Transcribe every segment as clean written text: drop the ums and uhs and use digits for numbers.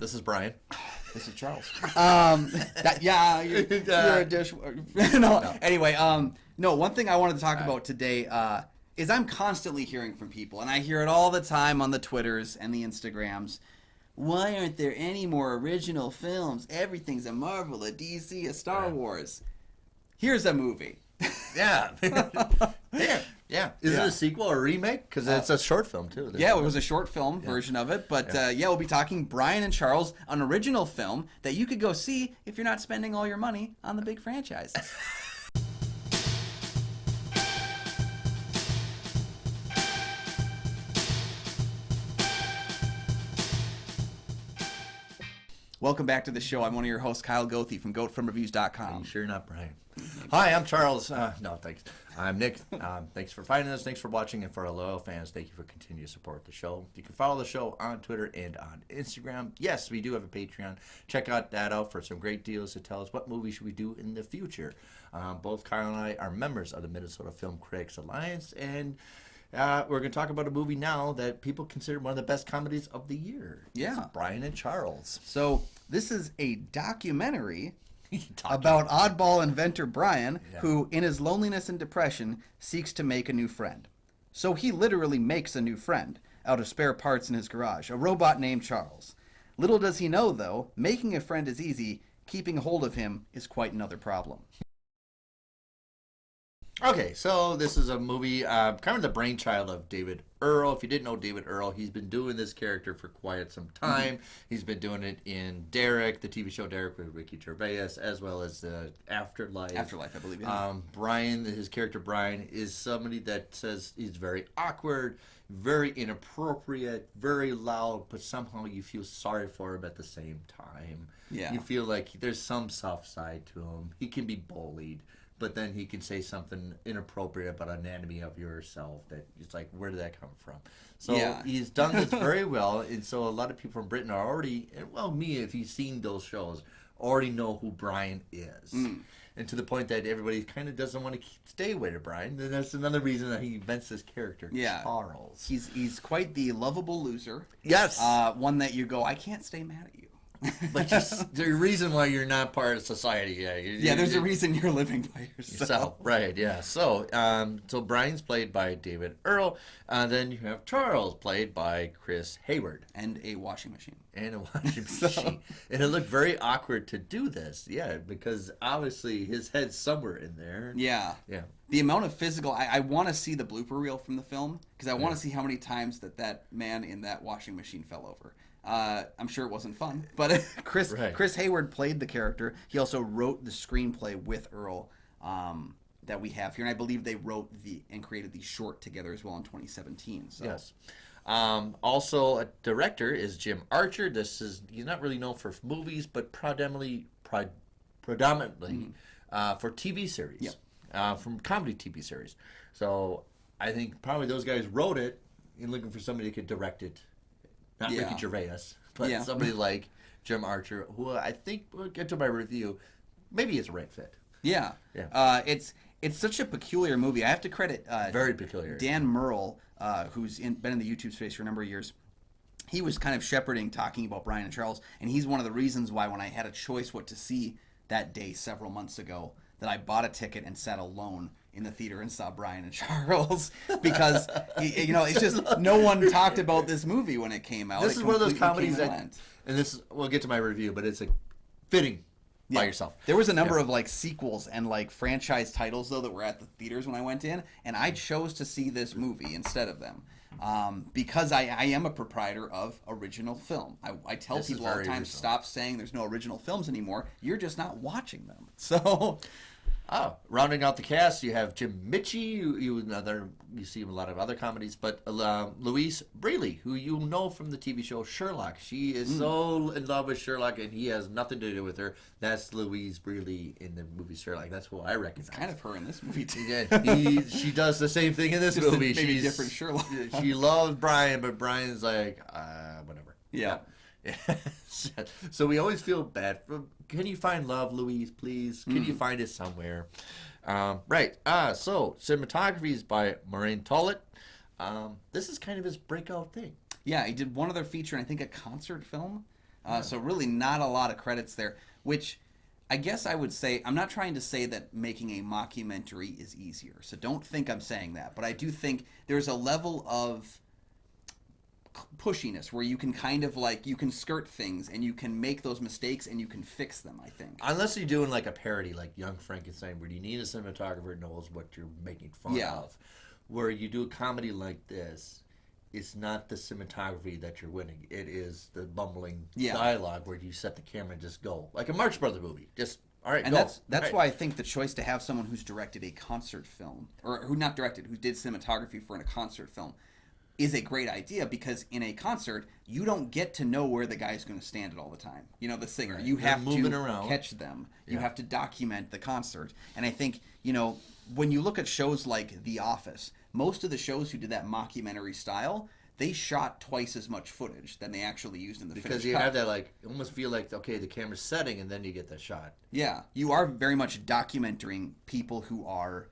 This is Brian. This is Charles. You're a dish. No. Anyway, no. One thing I wanted to talk about today is I'm constantly hearing from people, and I hear it all the time on the Twitters and the Instagrams. Why aren't there any more original films? Everything's a Marvel, a DC, a Star Wars. Here's a movie. Yeah. Yeah. Is it a sequel or a remake? Because it's a short film, too. Yeah, it was a short film version of it. But, we'll be talking Brian and Charles, an original film that you could go see if you're not spending all your money on the big franchises. Welcome back to the show. I'm one of your hosts, Kyle Goethe from GoatFilmReviews.com. Are you sure you're not Brian? Hi, I'm Charles. No, thanks. I'm Nick. Thanks for finding us. Thanks for watching. And for our loyal fans, thank you for continuing to support the show. You can follow the show on Twitter and on Instagram. Yes, we do have a Patreon. Check that out for some great deals to tell us what movie should we do in the future. Both Kyle and I are members of the Minnesota Film Critics Alliance, and we're going to talk about a movie now that people consider one of the best comedies of the year. Yeah. It's Brian and Charles. So this is a documentary about oddball inventor Brian, who, in his loneliness and depression, seeks to make a new friend. So he literally makes a new friend out of spare parts in his garage, a robot named Charles. Little does he know, though, making a friend is easy. Keeping hold of him is quite another problem. Okay, so this is a movie, kind of the brainchild of David Earl. If you didn't know David Earl, he's been doing this character for quite some time. He's been doing it in Derek, the TV show Derek with Ricky Gervais, as well as Afterlife. Afterlife, I believe. Yeah. Brian, his character Brian, is somebody that says he's very awkward, very inappropriate, very loud, but somehow you feel sorry for him at the same time. Yeah. You feel like there's some soft side to him. He can be bullied, but then he can say something inappropriate about anatomy of yourself that it's like, where did that come from? So he's done this very well, and so a lot of people from Britain are already, and well, me, if you've seen those shows, already know who Brian is. And to the point that everybody kind of doesn't want to stay away to Brian. And that's another reason that he invents this character, Charles. He's quite the lovable loser. Yes. One that you go, I can't stay mad at you. But there's a reason why you're not part of society. There's a reason you're living by yourself. Right, yeah. So Brian's played by David Earl. Then you have Charles, played by Chris Hayward. And a washing machine. And it looked very awkward to do this, because obviously his head's somewhere in there. Yeah. The amount of physical, I want to see the blooper reel from the film, because I want to see how many times that man in that washing machine fell over. I'm sure it wasn't fun, but Chris Hayward played the character. He also wrote the screenplay with Earl that we have here, and I believe they wrote and created the short together as well in 2017. So. Yes. Also, a director is Jim Archer. He's not really known for movies, but predominantly for TV series, from comedy TV series. So I think probably those guys wrote it and looking for somebody who could direct it. Not Ricky Gervais, but somebody like Jim Archer, who I think, we'll get to my review, maybe it's a right fit. Yeah. It's such a peculiar movie. I have to credit very peculiar. Dan Merle, who's been in the YouTube space for a number of years. He was kind of shepherding, talking about Brian and Charles, and he's one of the reasons why when I had a choice what to see that day several months ago, that I bought a ticket and sat alone in the theater and saw Brian and Charles, because it's just no one talked about this movie when it came out. This is one of those comedies and we'll get to my review, but it's fitting by yourself. There was a number of sequels and franchise titles though that were at the theaters when I went in, and I chose to see this movie instead of them. Because I am a proprietor of original film. I tell people all the time, stop saying there's no original films anymore. You're just not watching them. So. Rounding out the cast, you have Jim Mitchie, you see him in a lot of other comedies, but Louise Brealey, who you know from the TV show Sherlock. She is so in love with Sherlock, and he has nothing to do with her. That's Louise Brealey in the movie Sherlock. That's who I recognize. It's kind of her in this movie, too. Yeah, she does the same thing in this movie. Maybe different Sherlock. She loves Brian, but Brian's like, whatever. Yeah. So we always feel bad. Can you find love, Louise, please? Can you find it somewhere? So cinematography is by Maureen Tollett. This is kind of his breakout thing. Yeah, he did one other feature, and I think a concert film So really not a lot of credits there, which I guess I would say, I'm not trying to say that making a mockumentary is easier. So don't think I'm saying that. But I do think there's a level of pushiness where you can kind of like, you can skirt things and you can make those mistakes and you can fix them, I think. Unless you're doing like a parody like Young Frankenstein, where you need a cinematographer who knows what you're making fun of. Where you do a comedy like this, it's not the cinematography that you're winning. It is the bumbling dialogue where you set the camera and just go. Like a Marx Brothers movie. Just, all right, and go. That's why I think the choice to have someone who's directed a concert film, or who not directed, who did cinematography for a concert film, is a great idea, because in a concert, you don't get to know where the guy's going to stand at all the time. You know, the singer. Right. You have to around. Catch them. You have to document the concert. And I think, you know, when you look at shows like The Office, most of the shows who did that mockumentary style, they shot twice as much footage than they actually used in the because you have that, like, you almost feel like, okay, the camera's setting and then you get that shot. Yeah. You are very much documenting people who are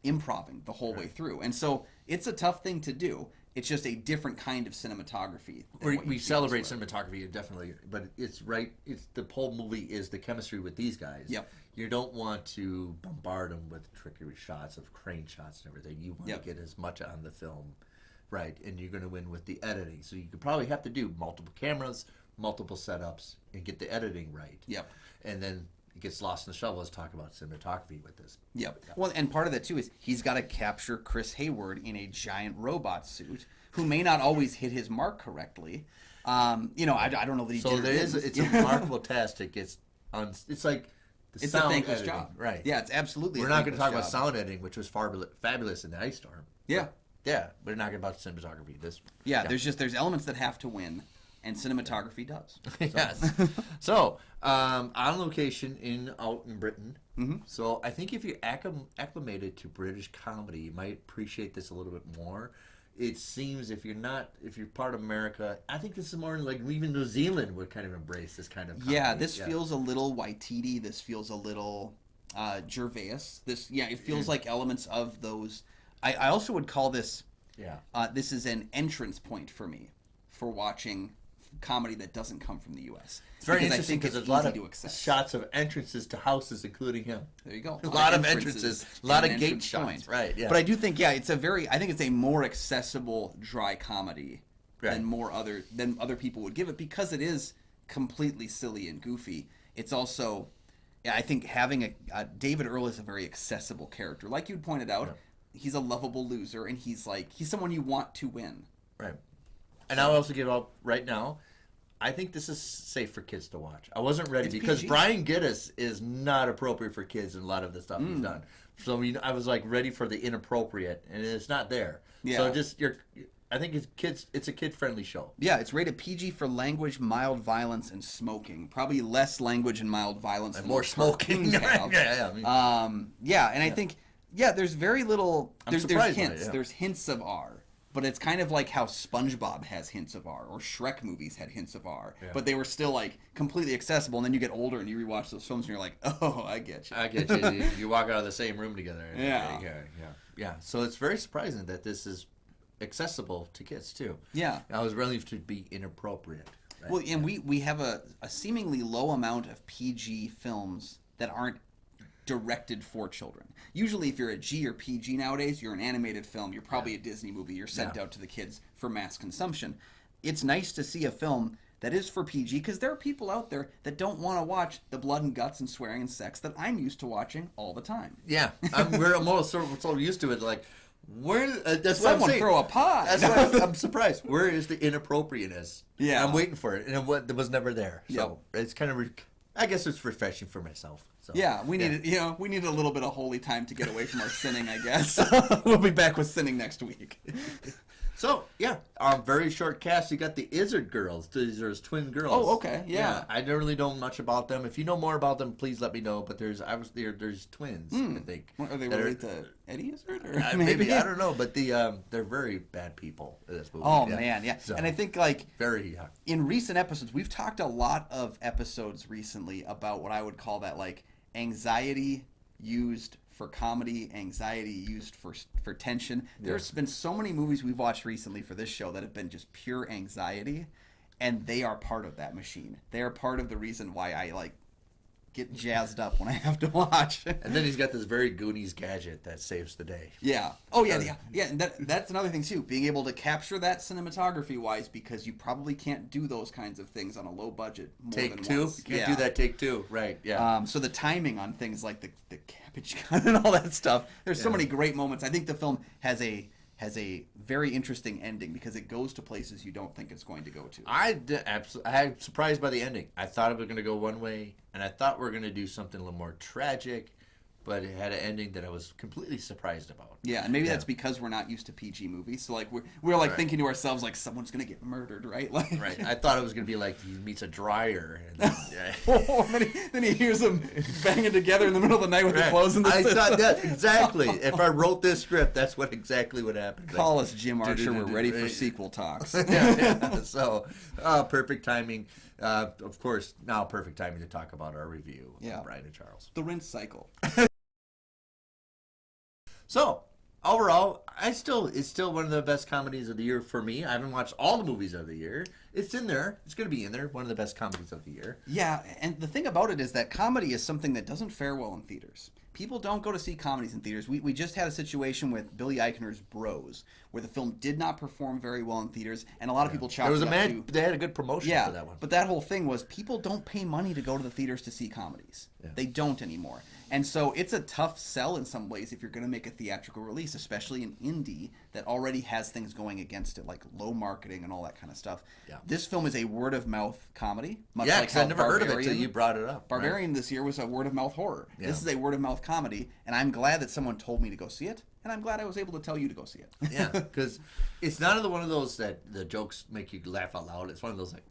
improving the whole way through. And so it's a tough thing to do. It's just a different kind of cinematography. We celebrate cinematography, definitely, but it's right. It's the whole movie is the chemistry with these guys. Yep. You don't want to bombard them with trickery shots of crane shots and everything. You want to get as much on the film, right? And you're going to win with the editing. So you could probably have to do multiple cameras, multiple setups, and get the editing right. Yep. And then it gets lost in the shuffle. Let's talk about cinematography with this. Yep. Well, and part of that too is he's got to capture Chris Hayward in a giant robot suit, who may not always hit his mark correctly. You know, I don't know that he did. So it's a remarkable task that gets on. It's like it's sound a thankless editing, job, right? Yeah, it's absolutely. We're not going to talk about sound editing, which was fabulous in the Ice Storm. Yeah. Yeah, but we're not going to talk about cinematography. There's elements that have to win, and cinematography does. So. Yes. So on location out in Britain. Mm-hmm. So I think if you're acclimated to British comedy, you might appreciate this a little bit more. It seems if you're part of America, I think this is more like even New Zealand would kind of embrace this kind of comedy. Yeah, this feels a little Waititi. This feels a little Gervais. It feels like elements of those. I also would call this. Yeah. This is an entrance point for me for watching comedy that doesn't come from the U.S. It's very interesting because there's a lot of shots of entrances to houses, including him. There you go. A lot of entrances, a lot of gate shots. Right. Yeah. But I do think, I think it's a more accessible dry comedy than other people would give it, because it is completely silly and goofy. It's also, I think having David Earl is a very accessible character. Like you pointed out, he's a lovable loser, and he's someone you want to win. Right. And I'll also give up right now. I think this is safe for kids to watch. I wasn't ready because PG. Brian Gittes is not appropriate for kids in a lot of the stuff he's done. So I was like ready for the inappropriate, and it's not there. Yeah. So I think it's a kid-friendly show. Yeah, it's rated PG for language, mild violence, and smoking. Probably less language and mild violence, and more smoking. And I think there's very little. There's hints. There's hints of R. But it's kind of like how SpongeBob has hints of R, or Shrek movies had hints of R, but they were still like completely accessible. And then you get older and you rewatch those films and you're like, oh, I get you. I get you. You walk out of the same room together. Yeah. So it's very surprising that this is accessible to kids too. Yeah. I was relieved to be inappropriate. Right? Well, and we have a seemingly low amount of PG films that aren't directed for children. Usually if you're a G or PG nowadays, you're an animated film, you're probably a Disney movie, you're sent out to the kids for mass consumption. It's nice to see a film that is for PG, because there are people out there that don't want to watch the blood and guts and swearing and sex that I'm used to watching all the time. Yeah, we're almost so used to it, like, where that's someone what I'm throw a pie. That's why I'm surprised. Where is the inappropriateness? Yeah, I'm waiting for it, and it was never there. So it's kind of, I guess it's refreshing for myself. So, we needed a little bit of holy time to get away from our sinning, I guess. We'll be back with sinning next week. So, very short cast. You got the Izzard girls. There's twin girls. Oh, okay, yeah. I really don't know much about them. If you know more about them, please let me know. But there's twins, I think. Are they related to Eddie Izzard? Or maybe, I don't know. But they're very bad people in this movie. Oh, man, yeah. So, and I think, very in recent episodes, we've talked a lot of episodes recently about what I would call that, anxiety used for comedy, anxiety used for tension. There's been so many movies we've watched recently for this show that have been just pure anxiety, and they are part of that machine. They are part of the reason why I like get jazzed up when I have to watch. And then he's got this very Goonies gadget that saves the day. Yeah. Oh yeah. And that's another thing too. Being able to capture that cinematography wise, because you probably can't do those kinds of things on a low budget. Take two. Once. You can't do that. Take two. Right. Yeah. So the timing on things like the cabbage gun and all that stuff. There's so many great moments. I think the film has a very interesting ending because it goes to places you don't think it's going to go to. I'm surprised by the ending. I thought it was going to go one way, and I thought we were going to do something a little more tragic, but it had an ending that I was completely surprised about. Yeah, and maybe that's because we're not used to PG movies. So like we're like thinking to ourselves like someone's gonna get murdered, right? Like right. I thought it was gonna be like he meets a dryer, and then, then he hears them banging together in the middle of the night with the clothes in the I thought that exactly. If I wrote this script, that's exactly what happened. Call us Jim Archer. We're ready for sequel talks. So perfect timing. Of course, now perfect timing to talk about our review of Brian and Charles. The rinse cycle. So, overall, it's still one of the best comedies of the year for me. I haven't watched all the movies of the year. It's in there. It's going to be in there. One of the best comedies of the year. Yeah, and the thing about it is that comedy is something that doesn't fare well in theaters. People don't go to see comedies in theaters. We just had a situation with Billy Eichner's Bros, where the film did not perform very well in theaters, and a lot of people chalked it up to... They had a good promotion for that one. But that whole thing was people don't pay money to go to the theaters to see comedies. Yeah. They don't anymore. And so it's a tough sell in some ways if you're going to make a theatrical release, especially an indie that already has things going against it, like low marketing and all that kind of stuff. Yeah. This film is a word-of-mouth comedy. Much like I never heard of it until you brought it up. Barbarian this year was a word-of-mouth horror. Yeah. This is a word-of-mouth comedy, and I'm glad that someone told me to go see it, and I'm glad I was able to tell you to go see it. Yeah, because it's not one of those that the jokes make you laugh out loud. It's one of those like...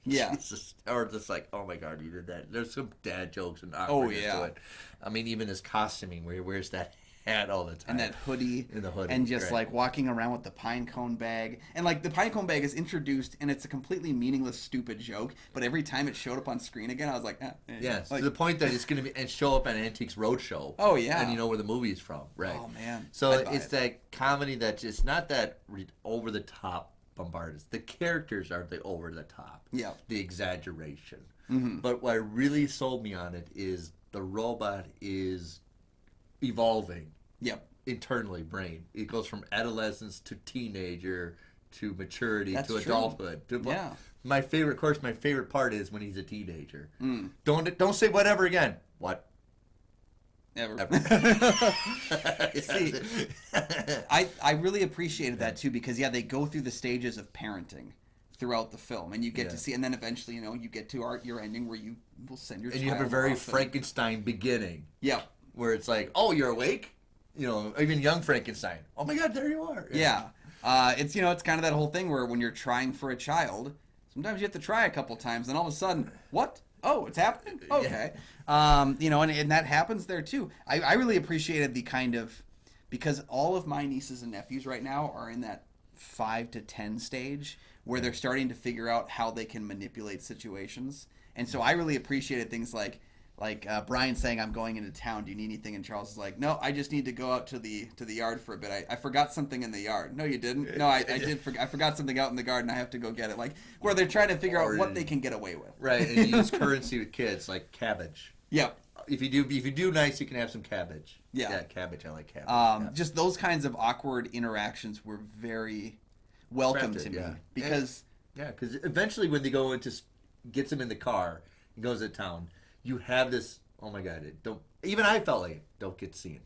Yeah. Jesus. Or just like, oh my God, you did that. There's some dad jokes and awkwardness to it. I mean, even his costuming where he wears that hat all the time. And that hoodie. And the hoodie. And just like walking around with the pine cone bag. And like the pine cone bag is introduced and it's a completely meaningless, stupid joke. But every time it showed up on screen again, I was like, Yeah, like, to the point that it's going to be and show up on Antiques Roadshow. Oh, yeah. And you know where the movie's from, right? Oh, man. So it's that comedy that it's not that over the top bombarded. The characters are the over the top. Yeah. The exaggeration. Mm-hmm. But what really sold me on it is the robot is evolving. Yep. Internally, brain. It goes from adolescence to teenager to maturity to true. adulthood. Yeah. My favorite part is when he's a teenager. Mm. Don't say whatever again. What? Ever. See, I really appreciated that too because they go through the stages of parenting throughout the film, and you get to see, and then eventually, you get to your ending where you will send your child you have a very off Frankenstein beginning. Yeah, where it's like, oh, you're awake. Even young Frankenstein. Oh my God, there you are. Yeah. It's it's kind of that whole thing where when you're trying for a child, sometimes you have to try a couple times, and all of a sudden, what? Oh, it's happening? Okay. And that happens there too. I really appreciated the kind of, because all of my nieces and nephews right now are in that 5 to 10 stage where they're starting to figure out how they can manipulate situations. And so I really appreciated things like Brian saying, I'm going into town, do you need anything? And Charles is like, no, I just need to go out to the yard for a bit. I forgot something in the yard. No, you didn't? No, I did. I forgot something out in the garden. I have to go get it. Like, where they're trying to figure out what they can get away with. Right, and you use currency with kids, like cabbage. Yeah. If you do nice, you can have some cabbage. Yeah, cabbage. I like cabbage. Just those kinds of awkward interactions were very welcome to me. Because... because eventually when they go into... Gets him in the car and goes to town... You have this. Oh my God! Even I felt like don't get seen.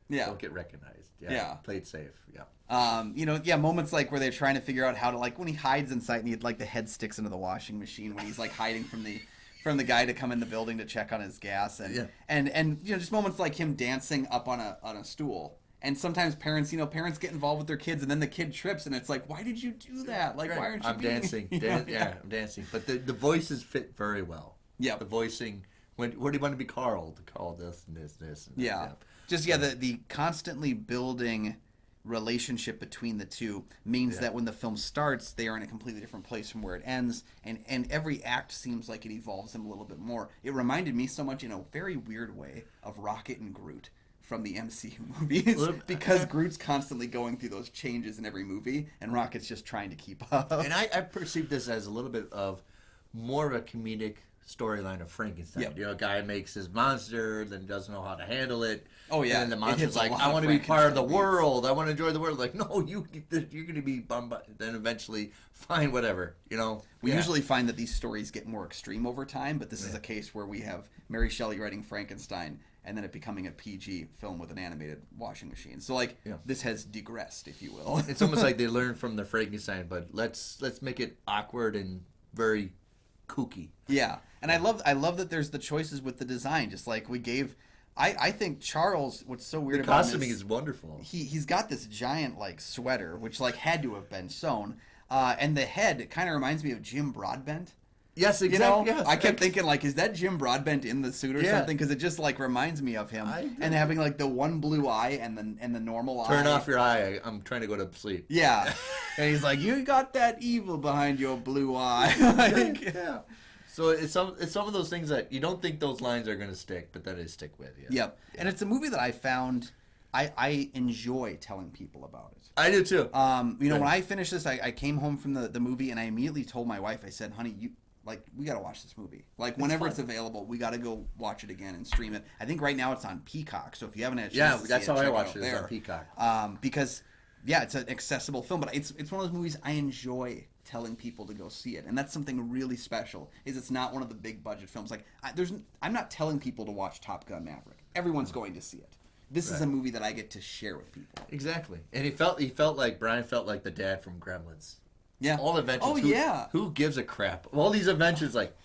Yeah. Don't get recognized. Yeah. Play it safe. Yeah. Moments like where they're trying to figure out how to, like, when he hides inside and he the head sticks into the washing machine when he's like hiding from the guy to come in the building to check on his gas and just moments like him dancing up on a stool. And sometimes parents get involved with their kids, and then the kid trips, and it's like, why did you do that? Like, why aren't you? I'm dancing. I'm dancing. But the voices fit very well. Yeah. The voicing. Where do you want to be called? Call this and this and this. And the constantly building relationship between the two means that when the film starts, they are in a completely different place from where it ends, and every act seems like it evolves them a little bit more. It reminded me so much, in a very weird way, of Rocket and Groot from the MCU movies because Groot's constantly going through those changes in every movie, and Rocket's just trying to keep up. And I perceive this as a little bit of more of a comedic storyline of Frankenstein. Yep. You know, a guy makes his monster, then doesn't know how to handle it. Oh yeah, and then the monster's like, I want to be part of the world. I want to enjoy the world. Like, no, you're going to be bummed. Then eventually, fine, whatever. You know, we usually find that these stories get more extreme over time, but this is a case where we have Mary Shelley writing Frankenstein and then it becoming a PG film with an animated washing machine. So like this has digressed, if you will. It's almost like they learned from the Frankenstein, but let's make it awkward and very kooky. Yeah, and I love that there's the choices with the design. Just like we gave, I think Charles. What's so weird about him costuming is wonderful. He's got this giant like sweater, which like had to have been sewn, and the head kind of reminds me of Jim Broadbent. Yes, exactly. You know, I kept thinking like, is that Jim Broadbent in the suit or something? Because it just like reminds me of him, and having like the one blue eye and the normal eye. Turn off your eye. I'm trying to go to sleep. Yeah, and he's like, you got that evil behind your blue eye. Like, yeah. So it's some of those things that you don't think those lines are going to stick, but then they stick with you. Yep. And it's a movie that I found I enjoy telling people about it. I do too. You know, when I finished this, I came home from the movie and I immediately told my wife, I said, honey, we got to watch this movie. Like, whenever it's available, we got to go watch it again and stream it. I think right now it's on Peacock, so if you haven't had a chance to that's see how it, I watched it. It's on Peacock. Because, yeah, it's an accessible film, but it's one of those movies I enjoy telling people to go see it, and that's something really special. Is it's not one of the big budget films. Like, I'm not telling people to watch Top Gun Maverick. Everyone's going to see it. This is a movie that I get to share with people. Exactly, and he felt like Brian felt like the dad from Gremlins. Yeah. All the adventures. Oh, Who gives a crap? All these adventures, like,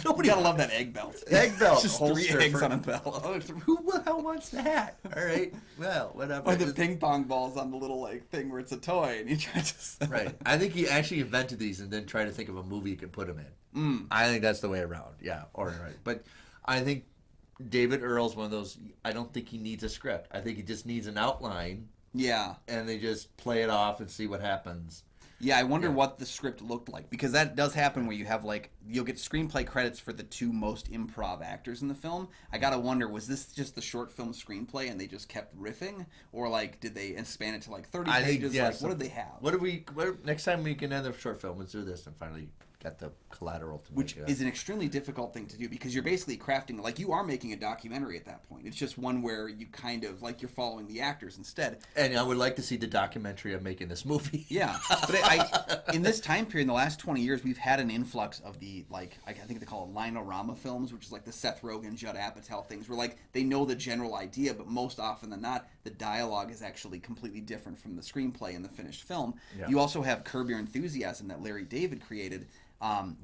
nobody. You gotta love that egg belt. Egg belt. Just 3 eggs on a belt. Who the hell wants that? All right. Well, whatever. Or the ping pong balls on the little like thing where it's a toy and you try to. Right. I think he actually invented these and then tried to think of a movie you could put them in. I think that's the way around. Yeah. Or right. But I think David Earl's one of those. I don't think he needs a script. I think he just needs an outline. Yeah. And they just play it off and see what happens. Yeah, I wonder what the script looked like, because that does happen where you have like you'll get screenplay credits for the 2 most improv actors in the film. I gotta wonder, was this just the short film screenplay and they just kept riffing, or like did they expand it to like 30 pages? Like, what did they have? Next time we can end the short film, let's do this and finally get the collateral to which is an extremely difficult thing to do, because you're basically crafting, like, you are making a documentary at that point. It's just one where you kind of like you're following the actors instead. And I would like to see the documentary of making this movie. Yeah, but in this time period, in the last 20 years, we've had an influx of the, like, I think they call it Linorama films, which is like the Seth Rogen, Judd Apatow things, where like they know the general idea, but most often than not, the dialogue is actually completely different from the screenplay in the finished film. Yeah. You also have Curb Your Enthusiasm that Larry David created.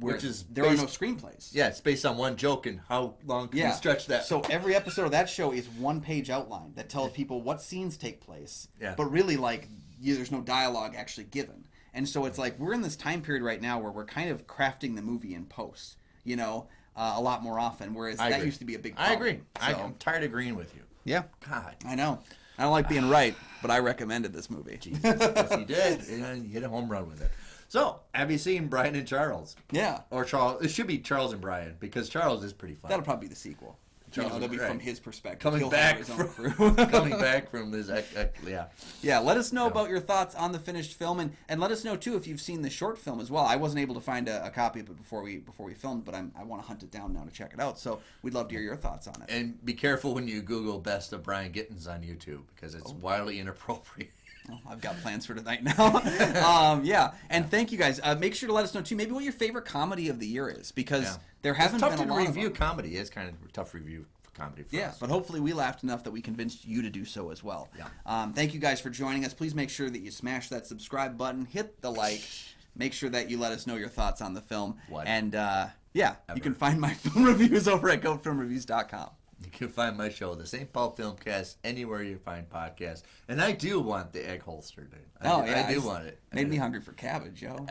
Where there are no screenplays. Yeah, it's based on one joke, and how long can you stretch that? So every episode of that show is 1-page outline that tells people what scenes take place. Yeah. But really, like, there's no dialogue actually given. And so it's like we're in this time period right now where we're kind of crafting the movie in post, you know, a lot more often, whereas that used to be a big problem. I agree. So, I'm tired of agreeing with you. Yeah. God. I know. I don't like being right, but I recommended this movie. Jesus, yes, you did. You hit a home run with it. So, have you seen Brian and Charles? Yeah. Or Charles. It should be Charles and Brian, because Charles is pretty fun. That'll probably be the sequel. That'll be from his perspective. Coming back from his, yeah. Yeah, let us know about your thoughts on the finished film, and let us know, too, if you've seen the short film as well. I wasn't able to find a copy of it before we filmed, but I want to hunt it down now to check it out, so we'd love to hear your thoughts on it. And be careful when you Google Best of Brian Gittins on YouTube, because it's wildly inappropriate. Well, I've got plans for tonight now. Yeah, and thank you guys. Make sure to let us know too. Maybe what your favorite comedy of the year is, because there haven't been a lot of them. Tough to review comedy. It's kind of tough to review comedy for us. But hopefully we laughed enough that we convinced you to do so as well. Yeah. Thank you guys for joining us. Please make sure that you smash that subscribe button, hit the like, make sure that you let us know your thoughts on the film, and you can find my film reviews over at GoFilmReviews.com. You can find my show, the St. Paul Filmcast, anywhere you find podcasts. And I do want the egg holster, dude. I do want it. Made me hungry for cabbage, yo.